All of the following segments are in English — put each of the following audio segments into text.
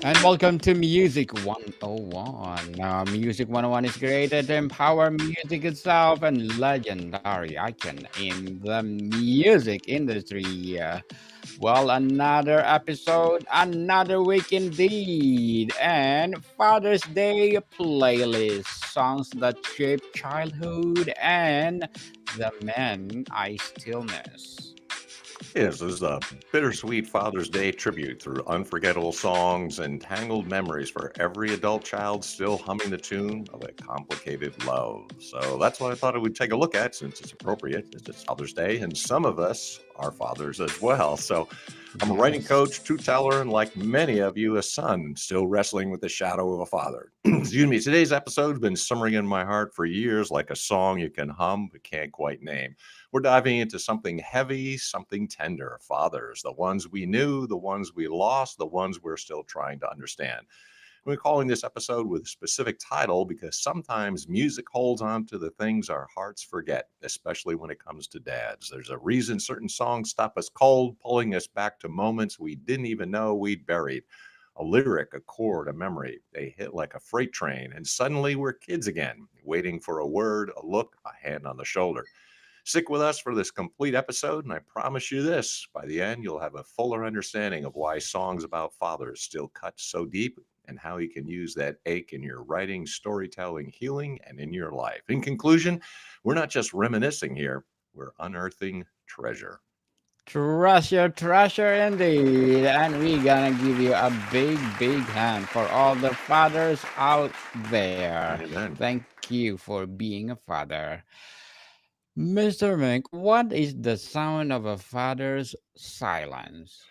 And welcome to Music 101. Music 101 is created to empower music itself and legendary icon in the music industry. Well, another episode, another week indeed. And Father's Day playlist songs that shape childhood and the men I still miss. This is a bittersweet Father's Day tribute through unforgettable songs and tangled memories for every adult child still humming the tune of a complicated love. So that's what I thought I would take a look at since it's appropriate. It's Father's Day, and some of us are fathers as well. So I'm a writing Yes. coach, truth teller, and like many of you, a son still wrestling with the shadow of a father. Excuse me. Today's episode has been simmering in my heart for years like a song you can hum but can't quite name. We're diving into something heavy, something tender. Fathers, the ones we knew, the ones we lost, the ones we're still trying to understand. We're calling this episode with a specific title because sometimes music holds on to the things our hearts forget, especially when it comes to dads. There's a reason certain songs stop us cold, pulling us back to moments we didn't even know we'd buried. A lyric, a chord, a memory. They hit like a freight train, and suddenly we're kids again, waiting for a word, a look, a hand on the shoulder. Stick with us for this complete episode, and I promise you this by the end, you'll have a fuller understanding of why songs about fathers still cut so deep and how you can use that ache in your writing, storytelling, healing, and in your life. In conclusion, we're not just reminiscing here, we're unearthing treasure. Treasure, treasure indeed. And we gonna give you a big, big hand for all the fathers out there. Amen. Thank you for being a father. Mr. Mink, what is the sound of a father's silence?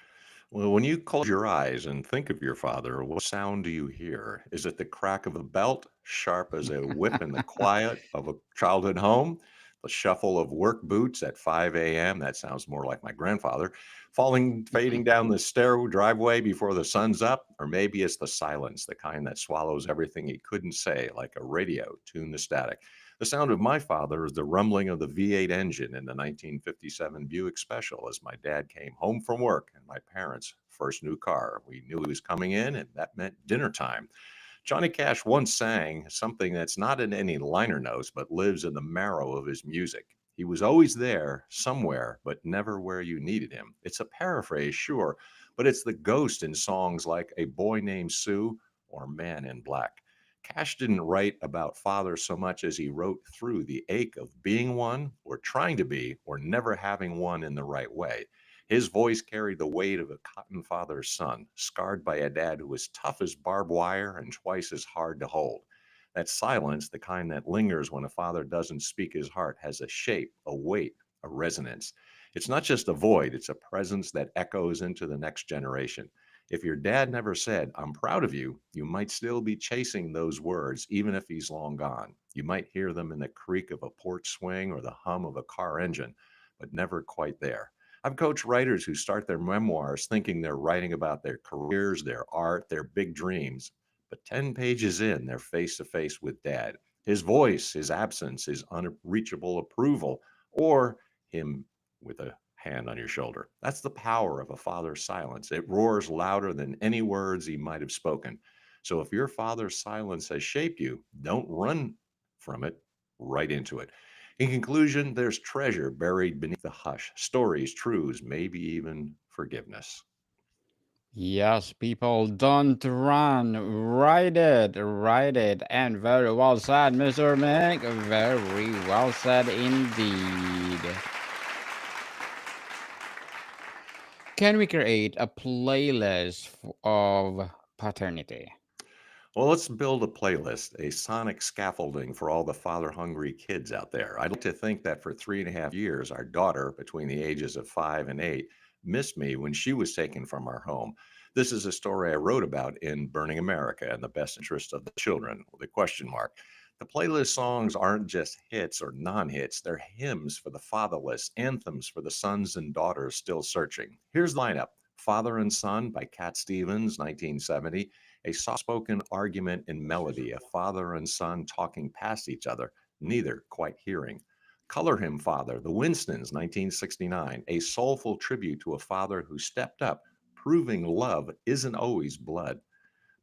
Well, when you close your eyes and think of your father, what sound do you hear? Is it the crack of a belt, sharp as a whip in the quiet of a childhood home? The shuffle of work boots at 5 a.m. That sounds more like my grandfather. Fading down the driveway before the sun's up. Or maybe it's the silence, the kind that swallows everything he couldn't say, like a radio tuned to static. The sound of my father is the rumbling of the V8 engine in the 1957 Buick Special as my dad came home from work and my parents' first new car. We knew he was coming in, and that meant dinner time. Johnny Cash once sang something that's not in any liner notes, but lives in the marrow of his music. He was always there, somewhere, but never where you needed him. It's a paraphrase, sure, but it's the ghost in songs like A Boy Named Sue or Man in Black. Cash didn't write about fathers so much as he wrote through the ache of being one, or trying to be, or never having one in the right way. His voice carried the weight of a cotton father's son, scarred by a dad who was tough as barbed wire and twice as hard to hold. That silence, the kind that lingers when a father doesn't speak his heart, has a shape, a weight, a resonance. It's not just a void, it's a presence that echoes into the next generation. If your dad never said, I'm proud of you, you might still be chasing those words, even if he's long gone. You might hear them in the creak of a porch swing or the hum of a car engine, but never quite there. I've coached writers who start their memoirs thinking they're writing about their careers, their art, their big dreams. But 10 pages in, they're face to face with dad. His voice, his absence, his unreachable approval, or him with a hand on your shoulder. That's the power of a father's silence. It roars louder than any words he might have spoken. So if your father's silence has shaped you, don't run from it, right into it. In conclusion, there's treasure buried beneath the hush, stories, truths, maybe even forgiveness. Yes, people, don't run. Write it. And very well said, Mr. Mink. Very well said indeed. Can we create a playlist of paternity? Well, let's build a playlist, a sonic scaffolding for all the father hungry kids out there. I'd like to think that for 3.5 years, our daughter, between the ages of 5 and 8, missed me when she was taken from our home. This is a story I wrote about in Burning America and the Best Interest of the Children, with a question mark. The playlist songs aren't just hits or non hits, they're hymns for the fatherless, anthems for the sons and daughters still searching. Here's the lineup: Father and Son by Cat Stevens, 1970. A soft spoken argument in melody, a father and son talking past each other, neither quite hearing. Color Him Father, the Winstons, 1969, a soulful tribute to a father who stepped up, proving love isn't always blood.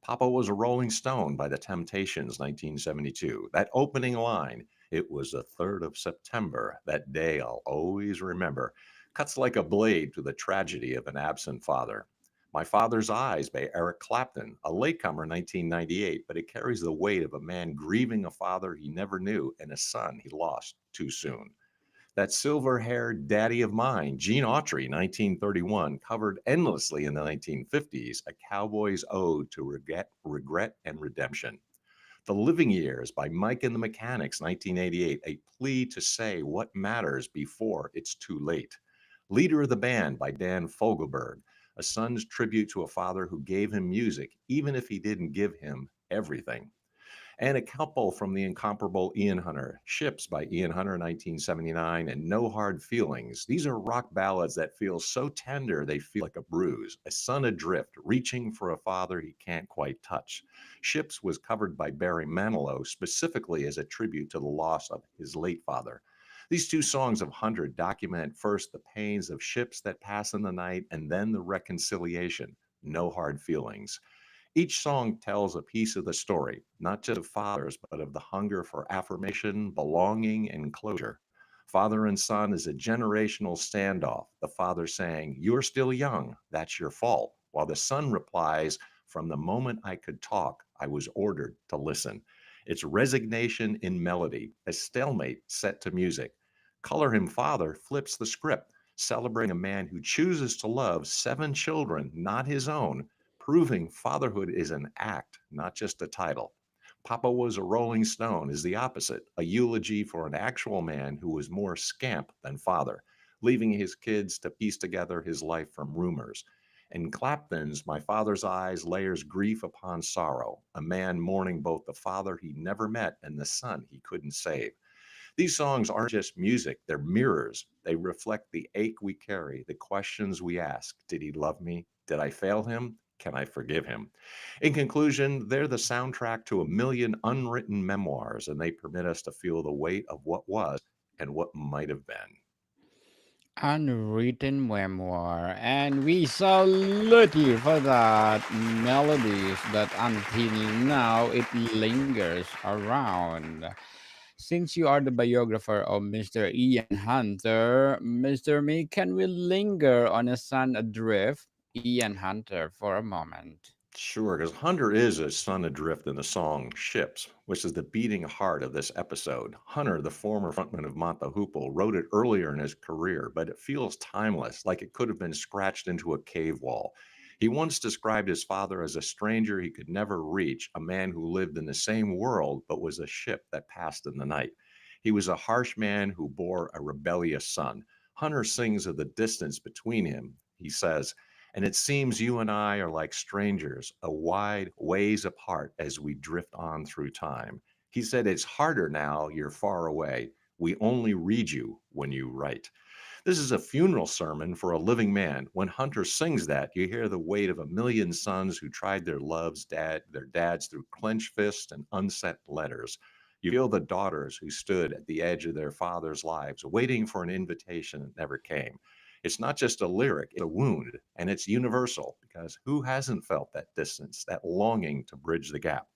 Papa Was a Rolling Stone by the Temptations, 1972. That opening line, it was the 3rd of September, that day I'll always remember, cuts like a blade to the tragedy of an absent father. My Father's Eyes by Eric Clapton, a latecomer 1998, but it carries the weight of a man grieving a father he never knew and a son he lost too soon. That silver haired daddy of mine, Gene Autry, 1931, covered endlessly in the 1950s, a cowboy's ode to regret and redemption. The Living Years by Mike and the Mechanics, 1988, a plea to say what matters before it's too late. Leader of the Band by Dan Fogelberg, a son's tribute to a father who gave him music, even if he didn't give him everything. And a couple from the incomparable Ian Hunter, Ships by Ian Hunter, 1979, and No Hard Feelings. These are rock ballads that feel so tender they feel like a bruise, a son adrift reaching for a father he can't quite touch. Ships was covered by Barry Manilow specifically as a tribute to the loss of his late father. These two songs of Hunter document first the pains of ships that pass in the night and then the reconciliation, No Hard Feelings. Each song tells a piece of the story, not just of fathers, but of the hunger for affirmation, belonging, and closure. Father and son is a generational standoff. The father saying, "You're still young, that's your fault," while the son replies, "From the moment I could talk, I was ordered to listen." It's resignation in melody, a stalemate set to music. Color Him Father flips the script, celebrating a man who chooses to love 7 children, not his own, proving fatherhood is an act, not just a title. Papa Was a Rolling Stone is the opposite, a eulogy for an actual man who was more scamp than father, leaving his kids to piece together his life from rumors. And Clapton's My Father's Eyes layers grief upon sorrow, a man mourning both the father he never met and the son he couldn't save. These songs aren't just music, they're mirrors. They reflect the ache we carry, the questions we ask. Did he love me? Did I fail him? Can I forgive him? In conclusion, they're the soundtrack to a million unwritten memoirs, and they permit us to feel the weight of what was and what might have been. Unwritten memoir, and we salute you for that melodies that until now it lingers around. Since you are the biographer of Mr. Ian Hunter, Mr. Me, can we linger on a son adrift, Ian Hunter, for a moment? Sure, because Hunter is a son adrift in the song Ships, which is the beating heart of this episode. Hunter, the former frontman of Mott the Hoople, wrote it earlier in his career, but it feels timeless, like it could have been scratched into a cave wall. He once described his father as a stranger he could never reach, a man who lived in the same world but was a ship that passed in the night. He was a harsh man who bore a rebellious son. Hunter sings of the distance between him. He says, "And it seems you and I are like strangers, a wide ways apart as we drift on through time." He said, "It's harder now you're far away. We only read you when you write." This is a funeral sermon for a living man. When Hunter sings that, you hear the weight of a million sons who tried their dads through clenched fists and unsent letters. You feel the daughters who stood at the edge of their fathers' lives, waiting for an invitation that never came. It's not just a lyric, it's a wound, and it's universal because who hasn't felt that distance, that longing to bridge the gap?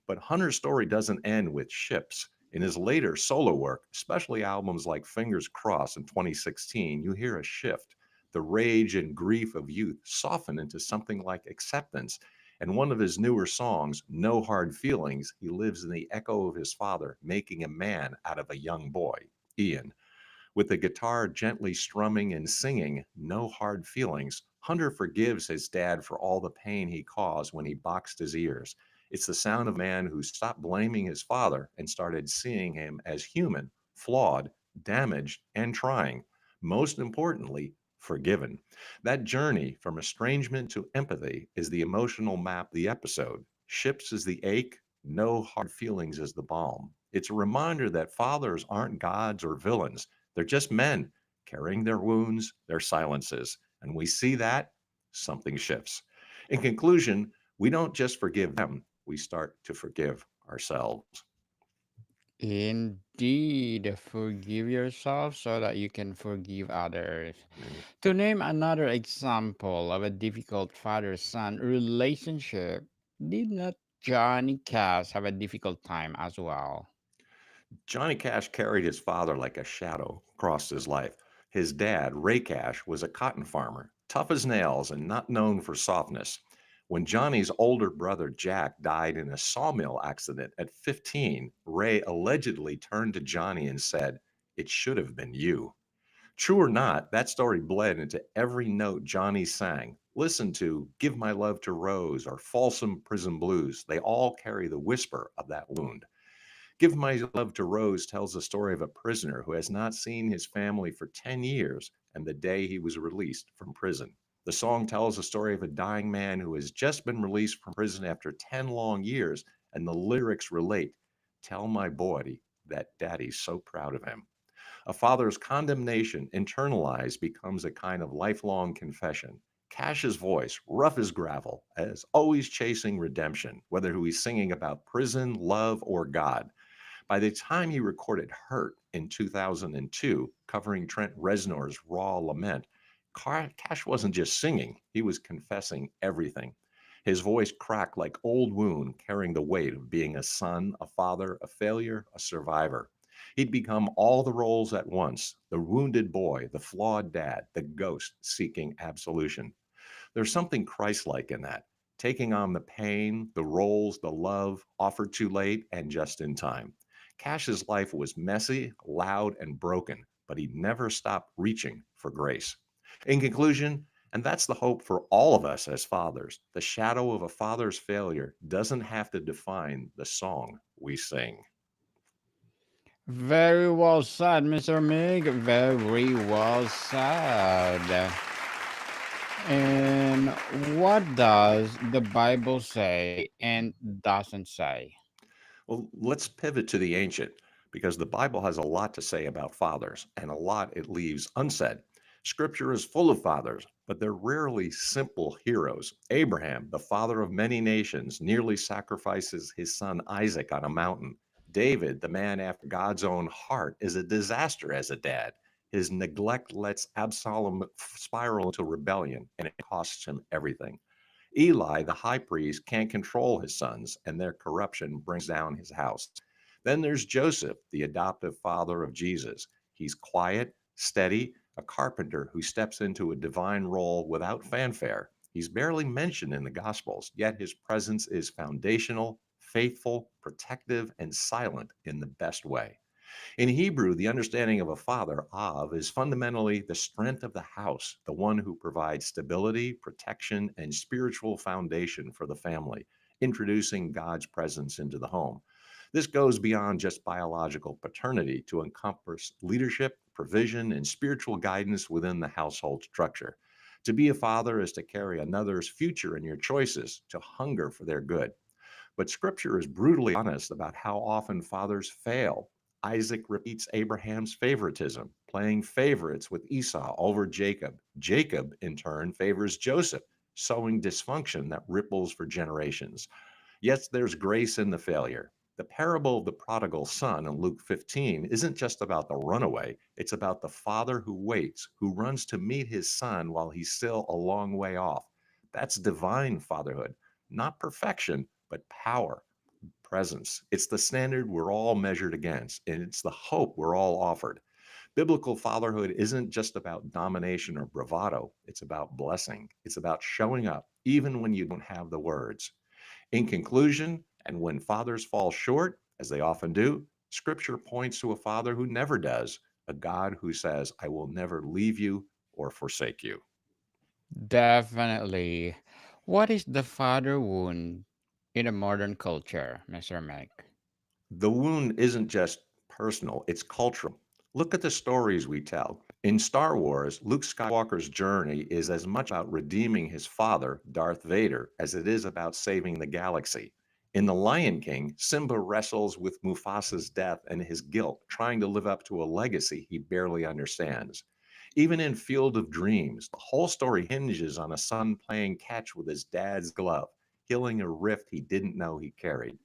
But Hunter's story doesn't end with ships. In his later solo work, especially albums like Fingers Crossed in 2016, you hear a shift. The rage and grief of youth soften into something like acceptance. And one of his newer songs, No Hard Feelings, he lives in the echo of his father, making a man out of a young boy, Ian. With the guitar gently strumming and singing No Hard Feelings, Hunter forgives his dad for all the pain he caused when he boxed his ears. It's the sound of a man who stopped blaming his father and started seeing him as human, flawed, damaged, and trying. Most importantly, forgiven. That journey from estrangement to empathy is the emotional map of the episode. Ships is the ache, No Hard Feelings is the balm. It's a reminder that fathers aren't gods or villains. They're just men carrying their wounds, their silences. And we see that something shifts. In conclusion, we don't just forgive them, we start to forgive ourselves. Indeed, forgive yourself so that you can forgive others. Mm. To name another example of a difficult father son relationship, Did not Johnny Cash have a difficult time as well? Johnny Cash carried his father like a shadow across his life. His dad, Ray Cash, was a cotton farmer, tough as nails and not known for softness. When Johnny's older brother Jack died in a sawmill accident at 15, Ray allegedly turned to Johnny and said, "It should have been you." True or not, that story bled into every note Johnny sang. Listen to Give My Love to Rose or Folsom Prison Blues. They all carry the whisper of that wound. Give My Love to Rose tells the story of a prisoner who has not seen his family for 10 years and the day he was released from prison. The song tells the story of a dying man who has just been released from prison after 10 long years, and the lyrics relate. Tell my boy that daddy's so proud of him. A father's condemnation internalized becomes a kind of lifelong confession. Cash's voice, rough as gravel, as always chasing redemption, whether he's singing about prison, love, or God. By the time he recorded Hurt in 2002, covering Trent Reznor's raw lament, Cash wasn't just singing, he was confessing everything. His voice cracked like old wound, carrying the weight of being a son, a father, a failure, a survivor. He'd become all the roles at once: the wounded boy, the flawed dad, the ghost seeking absolution. There's something Christ like in that, taking on the pain, the roles, the love, offered too late and just in time. Cash's life was messy, loud, and broken, but he never stopped reaching for grace. In conclusion, and that's the hope for all of us as fathers, the shadow of a father's failure doesn't have to define the song we sing. Very well said, Mr. Mig. Very well said. And what does the Bible say and doesn't say? Well, let's pivot to the ancient because the Bible has a lot to say about fathers and a lot it leaves unsaid. Scripture is full of fathers, but they're rarely simple heroes. Abraham, the father of many nations, nearly sacrifices his son Isaac on a mountain. David, the man after God's own heart, is a disaster as a dad. His neglect lets Absalom spiral into rebellion, and it costs him everything. Eli, the high priest, can't control his sons, and their corruption brings down his house. Then there's Joseph, the adoptive father of Jesus. He's quiet, steady, a carpenter who steps into a divine role without fanfare. He's barely mentioned in the Gospels, yet his presence is foundational, faithful, protective, and silent in the best way. In Hebrew, the understanding of a father, Av, is fundamentally the strength of the house, the one who provides stability, protection, and spiritual foundation for the family, introducing God's presence into the home. This goes beyond just biological paternity to encompass leadership, provision, and spiritual guidance within the household structure. To be a father is to carry another's future in your choices, to hunger for their good. But scripture is brutally honest about how often fathers fail. Isaac repeats Abraham's favoritism, playing favorites with Esau over Jacob. Jacob, in turn, favors Joseph, sowing dysfunction that ripples for generations. Yet there's grace in the failure. The parable of the prodigal son in Luke 15 isn't just about the runaway, it's about the father who waits, who runs to meet his son while he's still a long way off. That's divine fatherhood, not perfection, but power, presence. It's the standard we're all measured against, and it's the hope we're all offered. Biblical fatherhood isn't just about domination or bravado, it's about blessing. It's about showing up even when you don't have the words. In conclusion, and when fathers fall short, as they often do, scripture points to a father who never does, a God who says, I will never leave you or forsake you. Definitely. What is the father wound in a modern culture, Mr. Meg? The wound isn't just personal, it's cultural. Look at the stories we tell. In Star Wars, Luke Skywalker's journey is as much about redeeming his father, Darth Vader, as it is about saving the galaxy. In The Lion King, Simba wrestles with Mufasa's death and his guilt, trying to live up to a legacy he barely understands. Even in Field of Dreams, the whole story hinges on a son playing catch with his dad's glove, healing a rift he didn't know he carried.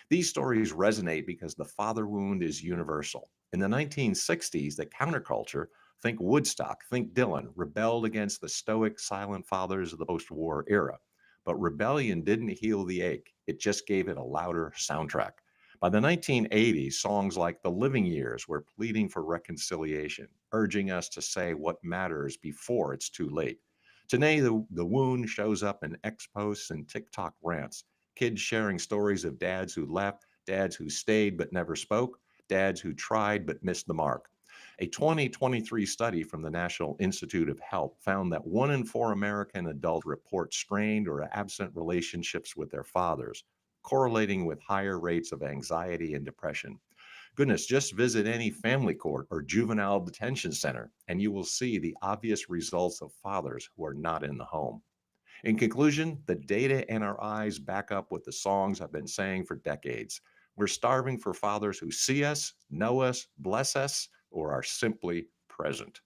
These stories resonate because the father wound is universal. In the 1960s, the counterculture, think Woodstock, think Dylan, rebelled against the stoic, silent fathers of the post war era. But rebellion didn't heal the ache, it just gave it a louder soundtrack. By the 1980s, songs like The Living Years were pleading for reconciliation, urging us to say what matters before it's too late. Today, the wound shows up in X posts and TikTok rants. Kids sharing stories of dads who left, dads who stayed but never spoke, dads who tried but missed the mark. A 2023 study from the National Institute of Health found that 1 in 4 American adults report strained or absent relationships with their fathers, correlating with higher rates of anxiety and depression. Goodness, just visit any family court or juvenile detention center, and you will see the obvious results of fathers who are not in the home. In conclusion, the data and our eyes back up what the songs have been saying for decades. We're starving for fathers who see us, know us, bless us, or are simply present.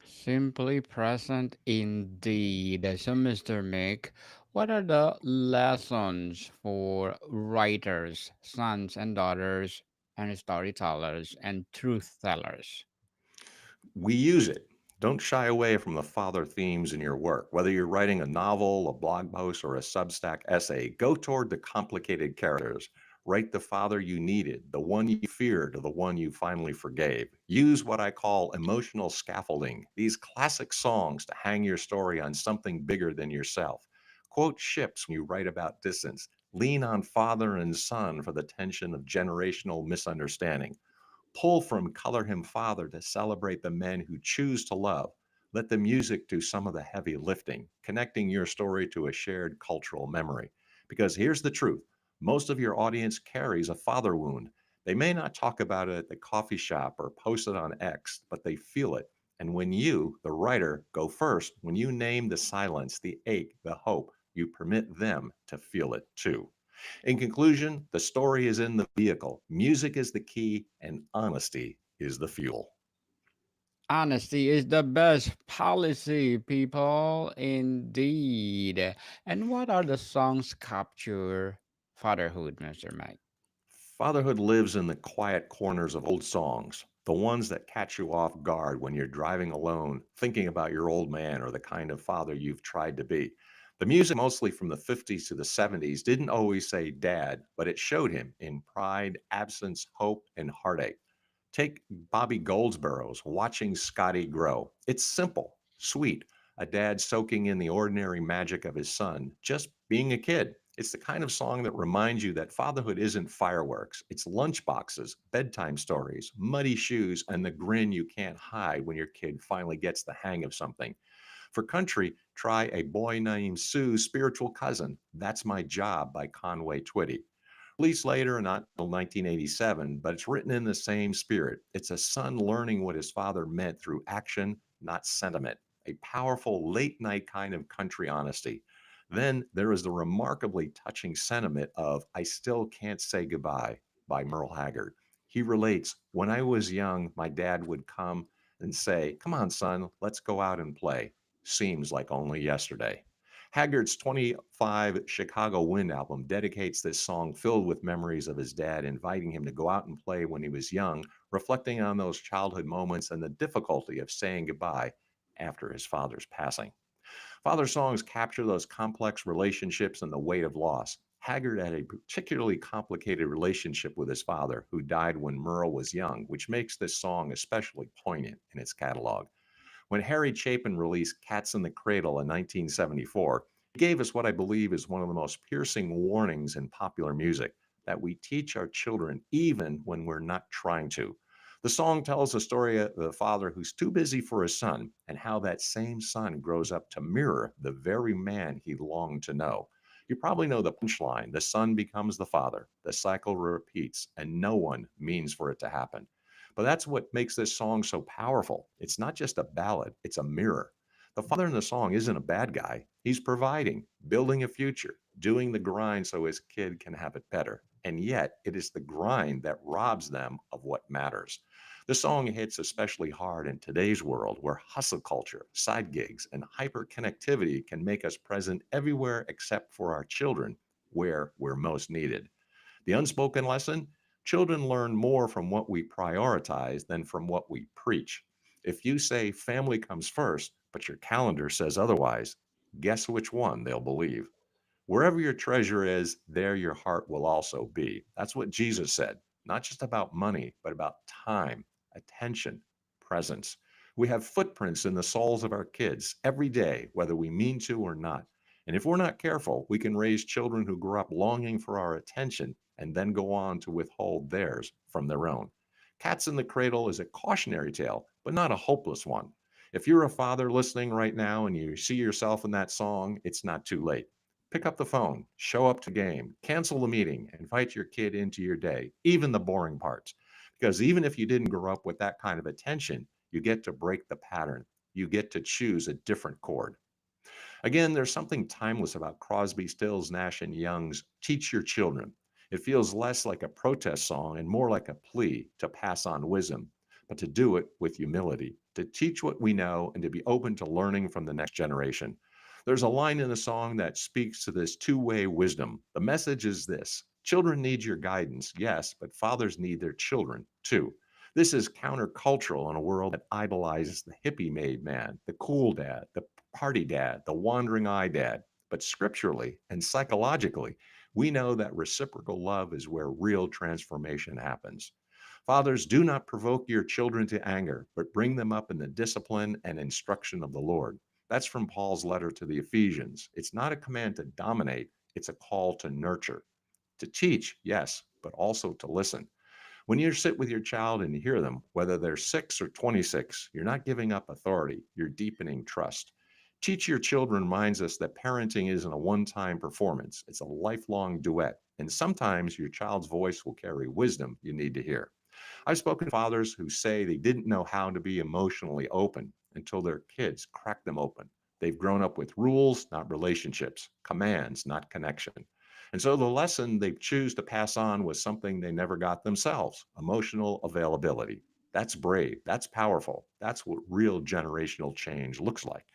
Simply present indeed. So, Mr. Mick, what are the lessons for writers, sons and daughters, and storytellers and truth tellers? We use it. Don't shy away from the father themes in your work. Whether you're writing a novel, a blog post, or a Substack essay, go toward the complicated characters. Write the father you needed, the one you feared, or the one you finally forgave. Use what I call emotional scaffolding, these classic songs to hang your story on something bigger than yourself. Quote ships when you write about distance. Lean on father and son for the tension of generational misunderstanding. Pull from Color Him Father to celebrate the men who choose to love. Let the music do some of the heavy lifting, connecting your story to a shared cultural memory. Because here's the truth, most of your audience carries a father wound. They may not talk about it at the coffee shop or post it on X, but they feel it. And when you, the writer, go first, when you name the silence, the ache, the hope, you permit them to feel it too. In conclusion, the story is in the vehicle, music is the key, and honesty is the fuel. Honesty is the best policy, people, indeed. And what are the songs capture fatherhood, Mr. Mike? Fatherhood lives in the quiet corners of old songs, the ones that catch you off guard when you're driving alone, thinking about your old man or the kind of father you've tried to be. The music, mostly from the 50s to the 70s, didn't always say dad, but it showed him in pride, absence, hope, and heartache. Take Bobby Goldsborough's Watching Scotty Grow. It's simple, sweet, a dad soaking in the ordinary magic of his son, just being a kid. It's the kind of song that reminds you that fatherhood isn't fireworks. It's lunchboxes, bedtime stories, muddy shoes, and the grin you can't hide when your kid finally gets the hang of something. For country, try A Boy Named Sue's Spiritual Cousin, That's My Job by Conway Twitty. Released later, not until 1987, but it's written in the same spirit. It's a son learning what his father meant through action, not sentiment. A powerful late night kind of country honesty. Then there is the remarkably touching sentiment of I Still Can't Say Goodbye by Merle Haggard. He relates, when I was young, my dad would come and say, come on, son, let's go out and play. Seems like only yesterday. Haggard's 25 Chicago Wind album dedicates this song filled with memories of his dad inviting him to go out and play when he was young, reflecting on those childhood moments and the difficulty of saying goodbye after his father's passing. Father songs capture those complex relationships and the weight of loss. Haggard had a particularly complicated relationship with his father, who died when Merle was young, which makes this song especially poignant in its catalog. When Harry Chapin released Cats in the Cradle in 1974, he gave us what I believe is one of the most piercing warnings in popular music, that we teach our children even when we're not trying to. The song tells the story of the father who's too busy for his son and how that same son grows up to mirror the very man he longed to know. You probably know the punchline: the son becomes the father, the cycle repeats, and no one means for it to happen. But that's what makes this song so powerful. It's not just a ballad, it's a mirror. The father in the song isn't a bad guy. He's providing, building a future, doing the grind so his kid can have it better. And yet, it is the grind that robs them of what matters. The song hits especially hard in today's world where hustle culture, side gigs, and hyperconnectivity can make us present everywhere except for our children, where we're most needed. The unspoken lesson: children learn more from what we prioritize than from what we preach. If you say family comes first, but your calendar says otherwise, Guess which one they'll believe. Wherever your treasure is, there your heart will also be. That's what Jesus said, not just about money, but about time, attention, presence. We have footprints in the souls of our kids every day, whether we mean to or not. And if we're not careful, we can raise children who grow up longing for our attention and then go on to withhold theirs from their own. Cats in the Cradle is a cautionary tale, but not a hopeless one. If you're a father listening right now and you see yourself in that song, it's not too late. Pick up the phone, show up to game, cancel the meeting, invite your kid into your day, even the boring parts. Because even if you didn't grow up with that kind of attention, you get to break the pattern. You get to choose a different chord. Again, there's something timeless about Crosby, Stills, Nash, and Young's Teach Your Children. It feels less like a protest song and more like a plea to pass on wisdom, but to do it with humility, to teach what we know and to be open to learning from the next generation. There's a line in the song that speaks to this two-way wisdom. The message is this: children need your guidance, yes, but fathers need their children too. This is countercultural in a world that idolizes the hippie made man, the cool dad, the party dad, the wandering eye dad. But scripturally and psychologically, we know that reciprocal love is where real transformation happens. Fathers, do not provoke your children to anger, but bring them up in the discipline and instruction of the Lord. That's from Paul's letter to the Ephesians. It's not a command to dominate, it's a call to nurture, to teach, yes, but also to listen. When you sit with your child and you hear them, whether they're 6 or 26, you're not giving up authority, you're deepening trust. Teach your children reminds us that parenting isn't a one time performance, it's a lifelong duet. And sometimes your child's voice will carry wisdom you need to hear. I've spoken to fathers who say they didn't know how to be emotionally open until their kids cracked them open. They've grown up with rules, not relationships, commands, not connection. And so the lesson they choose to pass on was something they never got themselves: emotional availability. That's brave. That's powerful. That's what real generational change looks like.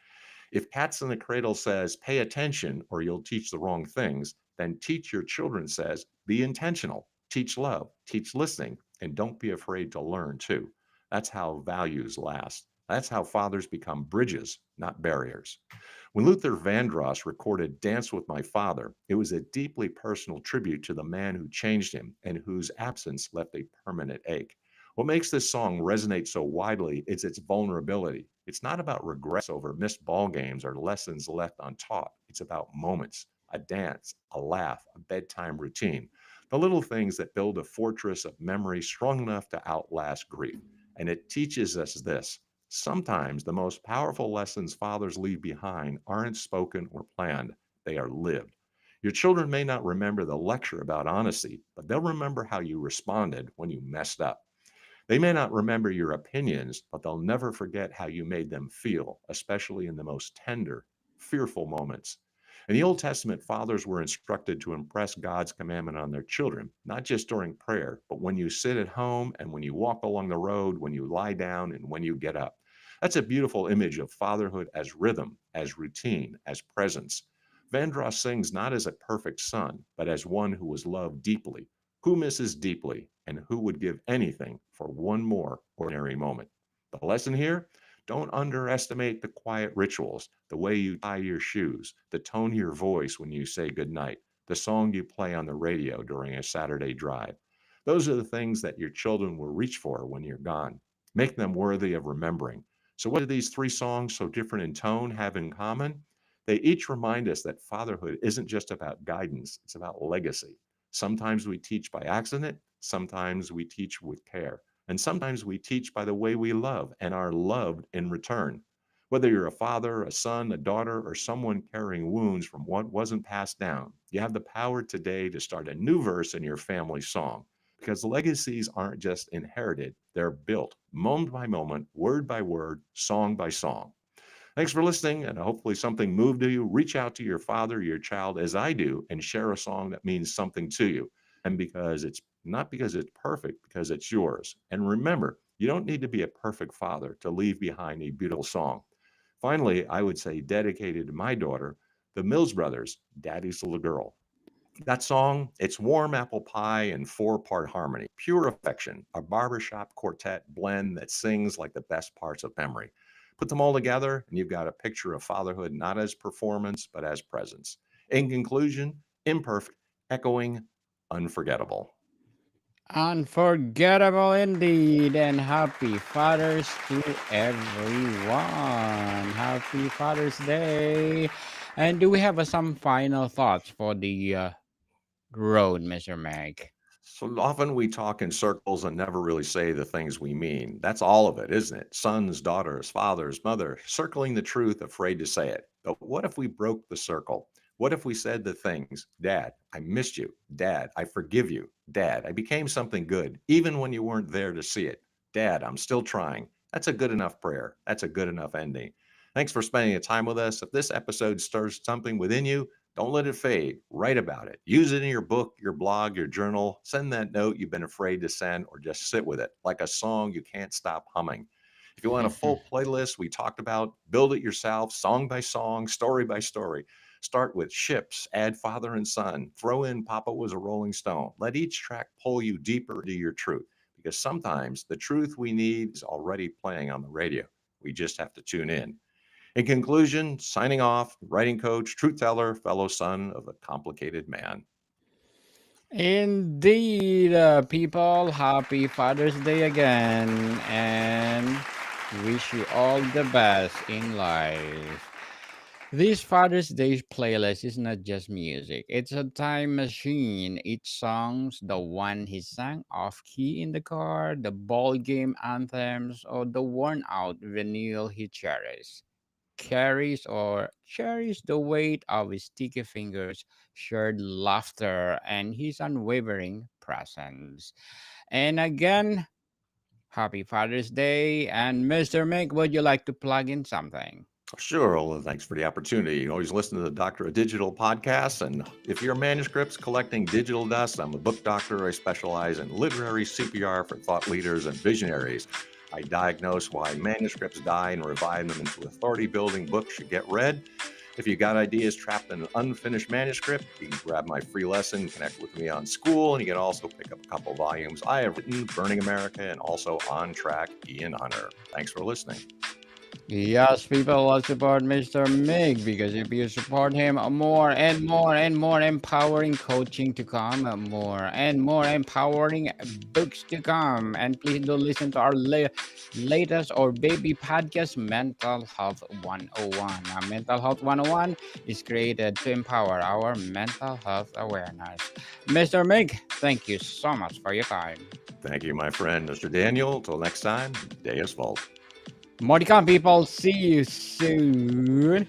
If Cats in the Cradle says, pay attention or you'll teach the wrong things, then Teach Your Children says, be intentional, teach love, teach listening, and don't be afraid to learn too. That's how values last. That's how fathers become bridges, not barriers. When Luther Vandross recorded Dance with My Father, it was a deeply personal tribute to the man who changed him and whose absence left a permanent ache. What makes this song resonate so widely is its vulnerability. It's not about regrets over missed ball games or lessons left untaught. It's about moments, a dance, a laugh, a bedtime routine, the little things that build a fortress of memory strong enough to outlast grief. And it teaches us this: sometimes the most powerful lessons fathers leave behind aren't spoken or planned, they are lived. Your children may not remember the lecture about honesty, but they'll remember how you responded when you messed up. They may not remember your opinions, but they'll never forget how you made them feel, especially in the most tender, fearful moments. In the Old Testament, fathers were instructed to impress God's commandment on their children, not just during prayer, but when you sit at home and when you walk along the road, when you lie down and when you get up. That's a beautiful image of fatherhood as rhythm, as routine, as presence. Vandross sings not as a perfect son, but as one who was loved deeply, who misses deeply, and who would give anything for one more ordinary moment. The lesson here: don't underestimate the quiet rituals, the way you tie your shoes, the tone of your voice when you say goodnight, the song you play on the radio during a Saturday drive. Those are the things that your children will reach for when you're gone. Make them worthy of remembering. So, what do these three songs, so different in tone, have in common? They each remind us that fatherhood isn't just about guidance, it's about legacy. Sometimes we teach by accident, sometimes we teach with care, and sometimes we teach by the way we love and are loved in return. Whether you're a father, a son, a daughter, or someone carrying wounds from what wasn't passed down, you have the power today to start a new verse in your family song. Because legacies aren't just inherited, they're built moment by moment, word by word, song by song. Thanks for listening, and hopefully something moved you. Reach out to your father, your child, as I do, and share a song that means something to you. And because it's not because it's perfect, because it's yours. And remember, you don't need to be a perfect father to leave behind a beautiful song. Finally, I would say, dedicated to my daughter, the Mills Brothers, Daddy's Little Girl. That song, it's warm apple pie and four-part harmony, pure affection, a barbershop quartet blend that sings like the best parts of memory. Put them all together, and you've got a picture of fatherhood not as performance, but as presence. In conclusion, imperfect, echoing, unforgettable. Unforgettable indeed, and happy Father's to everyone. Happy Father's Day. And do we have some final thoughts for the road, Mr. Meg? So often we talk in circles and never really say the things we mean. That's all of it, isn't it? Sons, daughters, fathers, mother, circling the truth, afraid to say it. But what if we broke the circle? What if we said the things, Dad, I missed you. Dad, I forgive you. Dad, I became something good, even when you weren't there to see it. Dad, I'm still trying. That's a good enough prayer. That's a good enough ending. Thanks for spending the time with us. If this episode stirs something within you, don't let it fade. Write about it. Use it in your book, your blog, your journal. Send that note you've been afraid to send, or just sit with it like a song you can't stop humming. If you want a full playlist we talked about, build it yourself, song by song, story by story. Start with Ships, add Father and Son, throw in Papa Was a Rolling Stone. Let each track pull you deeper to your truth, because sometimes the truth we need is already playing on the radio. We just have to tune in. In conclusion, signing off, writing coach, truth teller, fellow son of a complicated man. Indeed, people, happy Father's Day again, and wish you all the best in life. This Father's Day playlist is not just music, it's a time machine. Each song's the one he sang off key in the car, the ball game anthems, or the worn out vinyl he carries the weight of his sticky fingers, shared laughter, and his unwavering presence. And again, happy Father's Day. And Mr. Mick, would you like to plug in something? Sure. Well, thanks for the opportunity. You always listen to the Doctor of Digital podcast. And if you're manuscripts collecting digital dust, I'm a book doctor. I specialize in literary CPR for thought leaders and visionaries. I diagnose why manuscripts die and revive them into authority building books should get read. If you got ideas trapped in an unfinished manuscript, you can grab my free lesson, connect with me on School, and you can also pick up a couple volumes I have written, Burning America, and also On Track, Ian Hunter. Thanks for listening. Yes, people will support Mr. Mig because if you support him, more and more and more empowering coaching to come, more and more empowering books to come. And please do listen to our latest or baby podcast, Mental Health 101. Now, Mental Health 101 is created to empower our mental health awareness. Mr. Mig, thank you so much for your time. Thank you, my friend, Mr. Daniel. Till next time, Deus Vult. More to come, people. See you soon.